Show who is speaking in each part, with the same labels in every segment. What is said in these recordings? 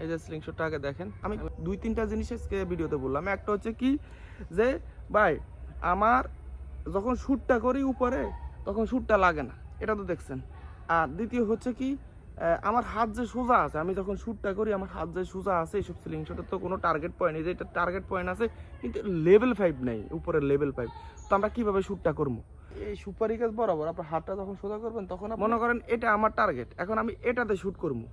Speaker 1: এই যে স্লিংশটটা আগে দেখেন। আমি 2-3টা জিনিস আজকে ভিডিওতে বললাম। একটা হচ্ছে কি যে ভাই আমার যখন শ্যুটটা করি উপরে তখন শ্যুটটা লাগে না, এটা তো দেখছেন। আর দ্বিতীয় হচ্ছে কি আমার হাত যে সোজা আছে, আমি যখন শ্যুটটা করি আমার হাত যে সোজা আছে, এইসব স্লিংশটের তো কোনো টার্গেট পয়েন্ট নেই, যে এটা টার্গেট পয়েন্ট আছে কিন্তু লেভেল 5 নেই, উপরের লেভেল 5। তো আমরা কীভাবে শ্যুটটা করবো? এই সুপারি গাছ বরাবর আপনার হাতটা যখন সোজা করবেন তখন মনে করেন এটা আমার টার্গেট, এখন আমি এটাতে শ্যুট করবো।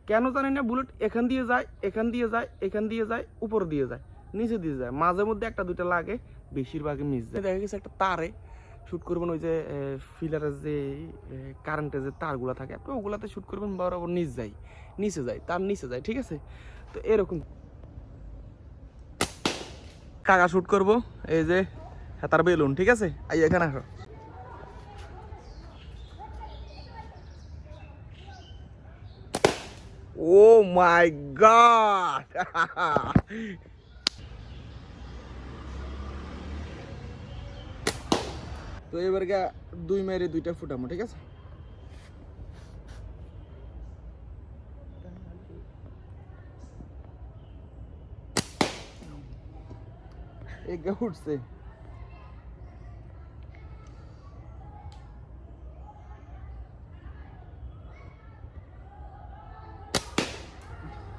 Speaker 1: কেন জানি না বুলেট এখান দিয়ে যায়, এখান দিয়ে যায়, এখান দিয়ে যায়, উপর দিয়ে যায়, নিচে দিয়ে যায়, মাঝে মধ্যে একটা দুইটা লাগে, বেশিরভাগই মিস যায়। দেখা গেছে একটা তারে শ্যুট করবেন, ওই যে ফিলারের যে কারেন্টের যে তারগুলো থাকে আপনি ওগুলাতে শ্যুট করবেন, বরাবর নিচে যায়, তার নিচে যায়, ঠিক আছে। তো এরকম কাকা শ্যুট করবো, এই যে তার বেলুন, ঠিক আছে, এখানে আসো। ও মাই গড, তো এবার 2 মেরে 2টা ফুটামো, ঠিক আছে। এগা উঠছে।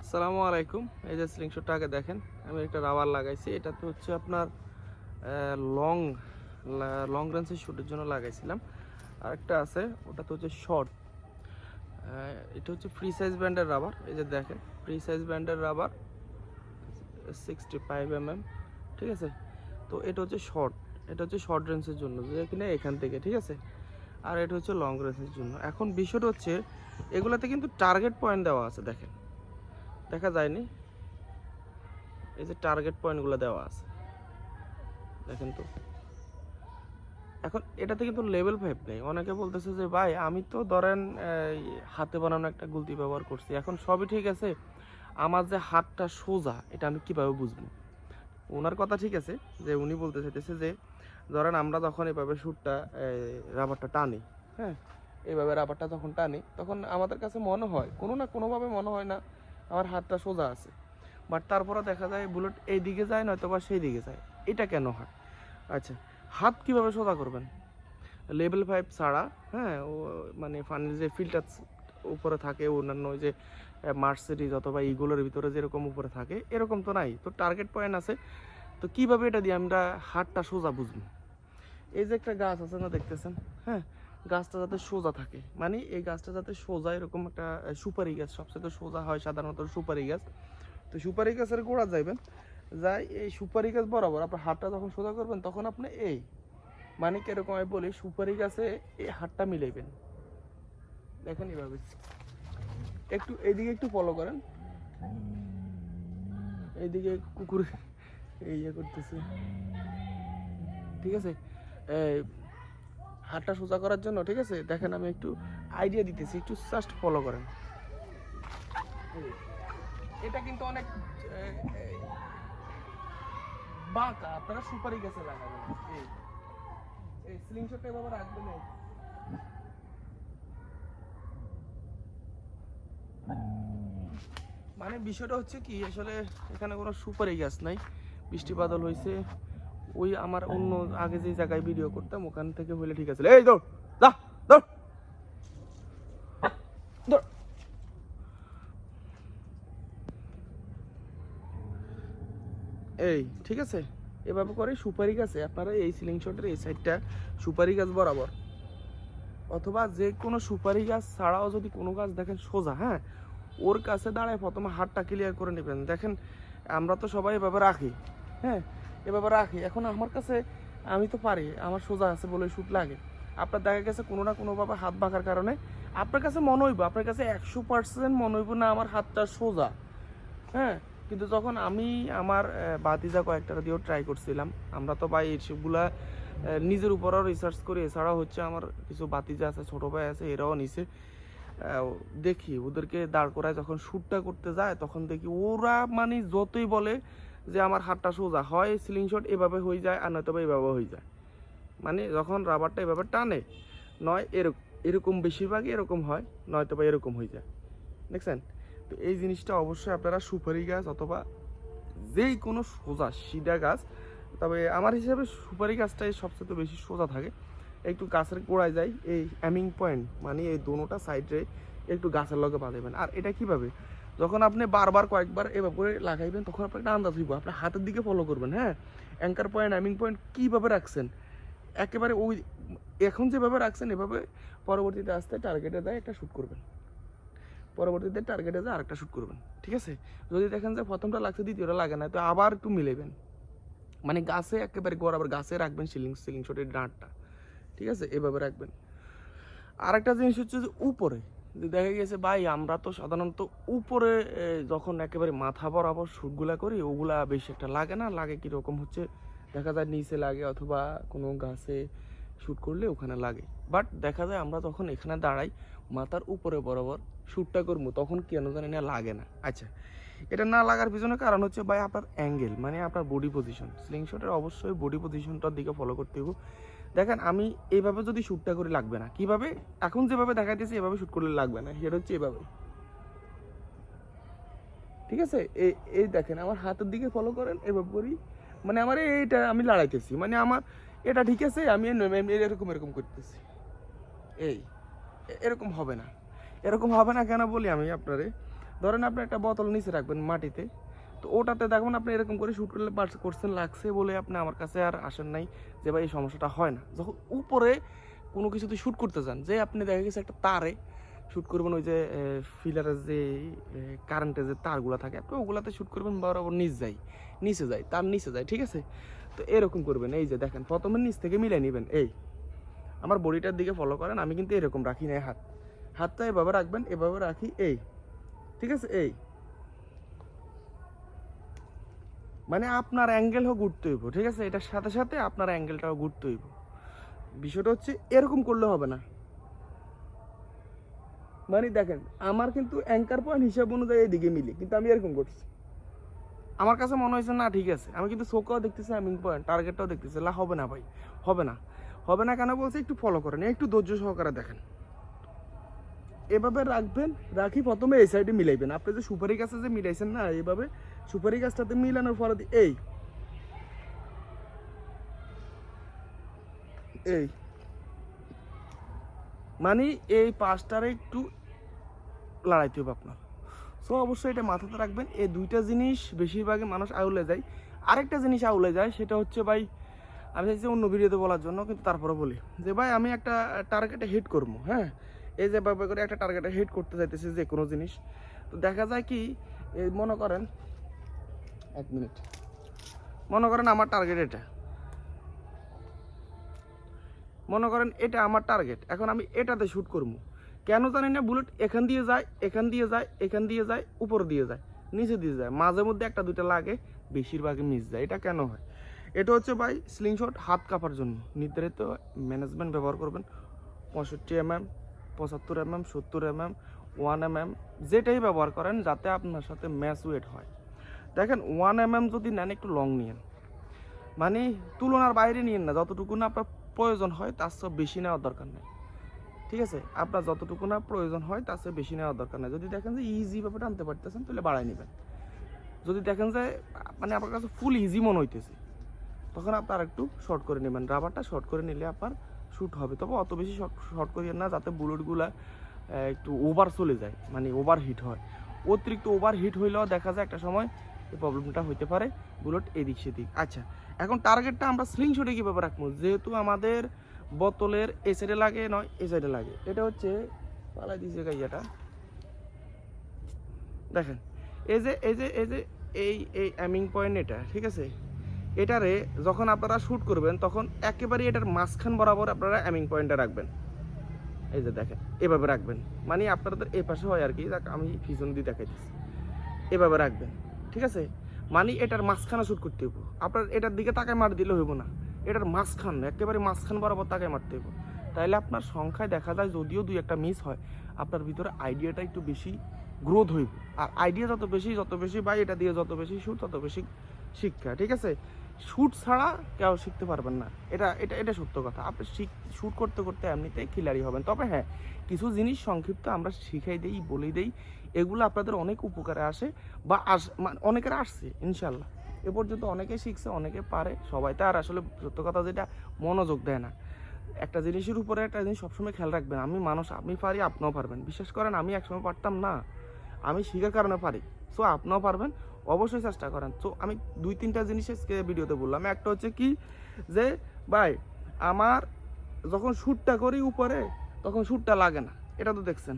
Speaker 1: আসসালামু আলাইকুম। এই যে স্লিংশটটা আগে দেখেন, আমি একটা রাবার লাগাইছি। এটা তো হচ্ছে আপনার লং রেঞ্জের শ্যুটের জন্য লাগাইছিলাম। আরেকটা আছে, ওটা তো হচ্ছে শর্ট। এটা হচ্ছে ফ্রি সাইজ ব্যান্ডের রাবার। এই যে দেখেন, ফ্রি সাইজ ব্যান্ডের রাবার 65 mm, ঠিক আছে। তো এটা হচ্ছে শর্ট, এটা হচ্ছে শর্ট রেঞ্জের জন্য, যেখানে এখান থেকে, ঠিক আছে। আর এটা হচ্ছে লং রেঞ্জের জন্য। এখন বিষয়টা হচ্ছে এগুলাতে কিন্তু টার্গেট পয়েন্ট দেওয়া আছে, দেখেন, দেখা যায়নি, এই যে টার্গেট পয়েন্টগুলো দেওয়া আছে, দেখেন তো। এখন এটাতে কিন্তু লেভেল 5 নেই। অনেকে বলতেছে যে ভাই আমি তো ধরেন হাতে বানানো একটা গুলতি ব্যবহার করছি, এখন সবই ঠিক আছে, আমার যে হাতটা সোজা এটা আমি কিভাবে বুঝবো? ওনার কথা ঠিক আছে, যে উনি বলতে চাইতেছে যে ধরেন আমরা যখন এভাবে শ্যুটটা রাবারটা টানি, হ্যাঁ, এইভাবে রাবারটা যখন টানি তখন আমাদের কাছে মনে হয় কোনো না কোনোভাবে মনে হয় না আমার হাতটা সোজা আছে, বাট তারপরে দেখা যায় বুলেট এই দিকে যায়, নয়তো বা সেই দিকে যায়। এটা কেন হয়? আচ্ছা, হাত কিভাবে সোজা করবেন? লেভেল 5 ছাড়া, হ্যাঁ, ও মানে ফানির যে ফিল্টার উপরে থাকে, অন্যান্য ওই যে মার্সিডিজ অথবা ইগুলোর ভিতরে যেরকম উপরে থাকে এরকম তো নাই, তো টার্গেট পয়েন্ট আছে। তো কিভাবে এটা দিয়ে আমরা হাতটা সোজা বুঝবো? এই যে একটা গাছ আছে না, দেখতেছেন, হ্যাঁ, গাছটা যাতে সোজা থাকে, মানে এই গাছটা যাতে সোজা, এরকম একটা সুপারি গাছ সবচেয়ে সোজা হয় সাধারণত সুপারি গাছ। তো সুপারি গাছের গোড়া যাইবেন, যাই এই সুপারি গাছ বরাবর আপনার হাতটা যখন সোজা করবেন তখন আপনি এই মানে কিরকম আমি বলি, সুপারি গাছে এই হাতটা মিলাইবেন, দেখেন এইভাবে। একটু এইদিকে একটু ফলো করেন, এইদিকে কুকুর এই ইয়ে করতেছে, ঠিক আছে। হাতটা সোজা করার জন্য, ঠিক আছে, দেখেন আমি একটু আইডিয়া দিতেছি, একটু জাস্ট ফলো করেন। এটা কিন্তু অনেক বাঁকা, আপনারা সুপারি গাছে লাগাবেন। এই স্লিংশটটা এভাবে রাখবেন, মানে বিষয়টা হচ্ছে কি, আসলে এখানে কোনো সুপারি গাছ নাই, বৃষ্টি বাদল হয়েছে, ওই আমার অন্য আগে যে জায়গায় ভিডিও করতাম ওখান থেকে হইলে ঠিক আছে। এই দৌড়, যা দৌড়, দৌড়। এই ঠিক আছে, এভাবে করে সুপারি গাছে আপনারা এই সিলিং শটের এই সাইডটা সুপারি গাছ বরাবর, অথবা যে কোনো সুপারি গাছ ছাড়াও যদি কোনো গাছ দেখেন সোজা, হ্যাঁ, ওর কাছে দাঁড়ায় প্রথমে হাতটা ক্লিয়ার করে নেবেন। দেখেন আমরা তো সবাই এভাবে রাখি, হ্যাঁ, এভাবে রাখি। এখন আমার কাছে আমি তো পারি, আমার সোজা আছে বলে শ্যুট লাগে। আপনার দেখা গেছে কোনো না কোনোভাবে হাত বাঁকার কারণে আপনার কাছে মনে হইব, আপনার কাছে 100% মনে হইব না আমার হাতটা সোজা, হ্যাঁ। কিন্তু যখন আমি আমার বাতিজা কয়েকটা দিয়েও ট্রাই করছিলাম, আমরা তো ভাই এইসবগুলা নিজের উপরও রিসার্চ করি, এছাড়াও হচ্ছে আমার কিছু বাতিজা আছে, ছোটো ভাই আছে, এরাও নিছে, দেখি ওদেরকে দাঁড় করায় যখন শ্যুটটা করতে যায় তখন দেখি ওরা মানে যতই বলে যে আমার হাতটা সোজা, হয় সিলিং শট এভাবে হয়ে যায় আর নয়তো বা এভাবে হয়ে যায়, মানে যখন রাবারটা এভাবে টানে, নয় এরকম বেশিরভাগই এরকম হয়, নয়তো বা এরকম হয়ে যায়, দেখছেন। তো এই জিনিসটা অবশ্যই আপনারা সুপারি গাছ অথবা যেই কোনো সোজা সিধা গাছ, তবে আমার হিসাবে সুপারি গাছটাই সবচেয়ে বেশি সোজা থাকে, একটু গাছের গোড়ায় যায় এই অ্যামিং পয়েন্ট, মানে এই দোনোটা সাইডে একটু গাছের লগে বাঁধাবেন। আর এটা কীভাবে, যখন আপনি বারবার কয়েকবার এভাবে করে লাগাইবেন তখন আপনার একটা আন্দাজ হইব, আপনার হাতের দিকে ফলো করবেন। হ্যাঁ, অ্যাঙ্কার পয়েন্ট অ্যামিং পয়েন্ট কীভাবে রাখছেন, একেবারে ওই এখন যেভাবে রাখছেন এভাবে পরবর্তীতে আসতে টার্গেটে দেয় একটা শ্যুট করবেন, পরবর্তীতে টার্গেটে যায় আরেকটা শ্যুট করবেন। ঠিক আছে, যদি দেখেন যে প্রথমটা লাগছে দ্বিতীয়টা লাগে না, তো আবার একটু মিলাইবেন, মানে গাছে একেবারে বরাবর গাছে রাখবেন সিলিং শটের ডাঁটটা। ঠিক আছে, এভাবে রাখবেন। আরেকটা জিনিস হচ্ছে যে উপরে দেখা গেছে ভাই আমরা তো সাধারণত উপরে যখন একেবারে মাথা বরাবর শ্যুটগুলা করি ওগুলা বেশি একটা লাগে না, লাগে কীরকম হচ্ছে দেখা যায় নিচে লাগে অথবা কোনো গাছে শ্যুট করলে ওখানে লাগে। বাট দেখা যায় আমরা যখন এখানে দাঁড়াই মাথার উপরে বরাবর শ্যুটটা করবো তখন কেন জানি না লাগে না। আচ্ছা, এটা না লাগার পিছনে কারণ হচ্ছে ভাই আপনার অ্যাঙ্গেল, মানে আপনার বডি পজিশন। স্লিংশটের অবশ্যই বডি পজিশনটার দিকে ফলো করতে হবে। দেখেন আমি এইভাবে যদি শ্যুটটা করে লাগবে না, কিভাবে এখন যেভাবে দেখাইতেছি এভাবে শ্যুট করলে লাগবে না, সেটা হচ্ছে এভাবে। ঠিক আছে, এই দেখেন আমার হাতের দিকে ফলো করেন, এভাবে করি, মানে আমার এইটা আমি লড়াইতেছি, মানে আমার এটা ঠিক আছে, আমি এরকম করতেছি, এই এরকম হবে না। এরকম হবে না কেন বলি আমি আপনারে, ধরেন আপনি একটা বোতল নিচে রাখবেন মাটিতে, তো ওটাতে দেখবেন আপনি এরকম করে শ্যুট করলে করছেন লাগছে বলে আপনি আমার কাছে আর আসেন নাই যে ভাই এই সমস্যাটা হয় না। যখন উপরে কোনো কিছুতে শ্যুট করতে যান, যে আপনি দেখা গেছে একটা তারে শ্যুট করবেন, ওই যে ফিলারের যে কারেন্টের যে তারগুলো থাকে আপনি ওগুলাতে শ্যুট করবেন, বরাবর নিচে যায় তার নিচে যায়। ঠিক আছে, তো এরকম করবেন। এই যে দেখেন প্রথমে নিচ থেকে মিলাই নেবেন, এই আমার বডিটার দিকে ফলো করেন, আমি কিন্তু এরকম রাখি না, হাতটা এভাবে রাখবেন, এভাবে রাখি, এই ঠিক আছে, এই মানে আপনার অ্যাঙ্গেলও ঘুরতে হইব। ঠিক আছে, এটার সাথে সাথে আপনার অ্যাঙ্গেলটাও ঘুরতে হইব। বিষয়টা হচ্ছে এরকম করলে হবে না, মানে দেখেন আমার কিন্তু অ্যাঙ্কার পয়েন্ট হিসাব অনুযায়ী এইদিকে মিলে, কিন্তু আমি এরকম করছি, আমার কাছে মনে হয়েছে না ঠিক আছে, আমি কিন্তু চোখও দেখতেছি অ্যামিং পয়েন্ট টার্গেটটাও দেখতেছি, হবে না ভাই, হবে না কেন বলছে, একটু ফলো করেন, একটু ধৈর্য সহকারে দেখেন। এভাবে রাখবেন, রাখি প্রথমে এই সাইডে মিলাইবেন, আপনি যে সুপারি গাছে যে মিলাইছেন না, এইভাবে সুপারি গাছটাতে মিলানোর পরে এই মানে এই পাঁচটারে একটু লড়াইতে হবে আপনার। সো অবশ্যই এটা মাথাতে রাখবেন, এই দুইটা জিনিস বেশিরভাগই মানুষ আউলে যায়। আরেকটা জিনিস আউলে যায় সেটা হচ্ছে ভাই, আমি চাইছি অন্য ভিডিওতে বলার জন্য, কিন্তু তারপরে বলি যে ভাই আমি একটা টার্গেটে হিট করবো। হ্যাঁ, এই যে ভাবে করে একটা টার্গেটে হিট করতে চাইতেছি যে কোনো জিনিস, তো দেখা যায় কি এই মনে করেন 1 মিনিট, মনে করেন আমার টার্গেট এটা, মনে করেন এটা আমার টার্গেট, এখন আমি এটাতে শ্যুট করবো, কেন জানি না বুলেট এখান দিয়ে যায়, এখান দিয়ে যায়, এখান দিয়ে যায়, উপর দিয়ে যায়, নিচে দিয়ে যায়, মাঝে মধ্যে একটা দুইটা লাগে, বেশিরভাগই মিস যায়। এটা কেন হয়? এটা হচ্ছে ভাই স্লিংশট হাত কাঁপার জন্য নির্ধারিত ম্যানেজমেন্ট ব্যবহার করবেন। 65 mm, 75 mm, 70 mm, 1 mm, যেটাই ব্যবহার করেন যাতে আপনার সাথে ম্যাচ ওয়েট হয়। দেখেন 1 mm যদি নেন একটু লং নিয়েন, মানে তুলনার বাইরে নিয়েন না, যতটুকু না আপনার প্রয়োজন হয় তার চেয়ে বেশি নেওয়ার দরকার নেই। ঠিক আছে, আপনার যতটুকু না প্রয়োজন হয় তার চেয়ে বেশি নেওয়ার দরকার নেই। যদি দেখেন যে ইজিভাবে টানতে পারতেছেন তাহলে বাড়াই নেবেন, যদি দেখেন যে মানে আপনার কাছে ফুল ইজি মনে হইতেছে তখন আপনার একটু শর্ট করে নেবেন, রাবারটা শর্ট করে নিলে আপনার শ্যুট হবে। তবে অত বেশি শর্ট করিয়েন না যাতে বুলেটগুলো একটু ওভার চলে যায়, মানে ওভার হিট হয়। অতিরিক্ত ওভার হিট হইলেও দেখা যায় একটা সময় এই প্রবলেমটা হইতে পারে, বুলেট এদিক সেদিক। আচ্ছা, এখন টার্গেটটা আমরা স্লিংশটে কীভাবে রাখবো, যেহেতু আমাদের বোতলের এই সাইডে লাগে নয় এই সাইডে লাগে, এটা হচ্ছে পালাই দিয়েছে গাইয়াটা, দেখেন এই যে এই যে এই যে এই এই অ্যামিং পয়েন্ট এটা, ঠিক আছে, এটারে যখন আপনারা শ্যুট করবেন তখন একেবারে এটার মাঝখান বরাবর আপনারা অ্যামিং পয়েন্টটা রাখবেন। এই যে দেখেন এভাবে রাখবেন, মানে আপনাদের এই পাশে হয় আর কি, আমি পিছন দিয়ে দেখাইতেছি, এভাবে রাখবেন। ঠিক আছে, মানে এটার মাঝখানে শ্যুট করতে হইব, আপনার এটার দিকে তাকায় মার দিলে হইব না, এটার মাঝখান একেবারে মাঝখান বরাবর তাকায় মারতে হইব। তাইলে আপনার সংখ্যায় দেখা যায় যদিও দুই একটা মিস হয়, আপনার ভিতরে আইডিয়াটা একটু বেশি গ্রোথ হইব। আর আইডিয়া যত বেশি বা এটা দিয়ে যত বেশি শ্যুট তত বেশি শিক্ষা। ঠিক আছে, শ্যুট ছাড়া কেউ শিখতে পারবেন না, এটা এটা এটা সত্য কথা। আপনি শ্যুট করতে করতে এমনিতেই খিলাড়ি হবেন। তবে হ্যাঁ, কিছু জিনিস সংক্ষিপ্ত আমরা শিখাই দেই, বলে দেই, এগুলো আপনাদের অনেক উপকারে আসে বা অনেকের আসছে ইনশাল্লাহ। এ পর্যন্ত অনেকে শিখছে, অনেকে পারে, সবাই তো আর আসলে সত্য কথা যেটা মনোযোগ দেয় না। একটা জিনিসের উপরে একটা জিনিস সবসময় খেয়াল রাখবেন, আমি মানুষ, আমি পারি, আপনিও পারবেন। বিশ্বাস করেন, আমি একসময় পারতাম না, আমি শিখার কারণে পারি। সো আপনিও পারবেন, অবশ্যই চেষ্টা করেন। সো আমি 2-3টা জিনিস আজকে ভিডিওতে বললাম। একটা হচ্ছে কি যে ভাই, আমার যখন শ্যুটটা করি উপরে তখন শ্যুটটা লাগে না, এটা তো দেখছেন।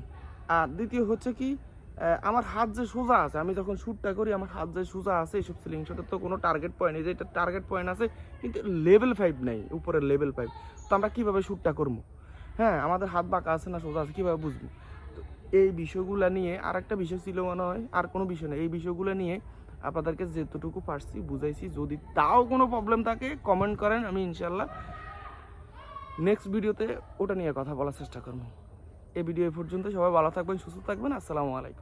Speaker 1: আর দ্বিতীয় হচ্ছে কি, আমার হাত যে সোজা আছে, আমি যখন শ্যুটটা করি আমার হাত যে সোজা আছে, এইসব সিলিং শটের তো কোনো টার্গেট পয়েন্ট নেই, যে এটা টার্গেট পয়েন্ট আছে কিন্তু লেভেল 5 নেই, উপরের লেভেল 5। তো আমরা কীভাবে শ্যুটটা করবো? হ্যাঁ, আমাদের হাত বাঁকা আছে না সোজা আছে কীভাবে বুঝবো? তো এই বিষয়গুলো নিয়ে আর একটা বিষয় ছিল মনে হয়, আর কোনো বিষয় নেই, এই বিষয়গুলো নিয়ে আপনাদেরকে যেতটুকু পারছি বুঝাইছি। যদি তাও কোনো প্রবলেম থাকে কমেন্ট করেন, আমি ইনশাল্লাহ নেক্সট ভিডিওতে ওটা নিয়ে কথা বলার চেষ্টা করবো। এই ভিডিও পর্যন্ত সবাই ভালো থাকবেন, সুস্থ থাকবেন। আসসালামু আলাইকুম।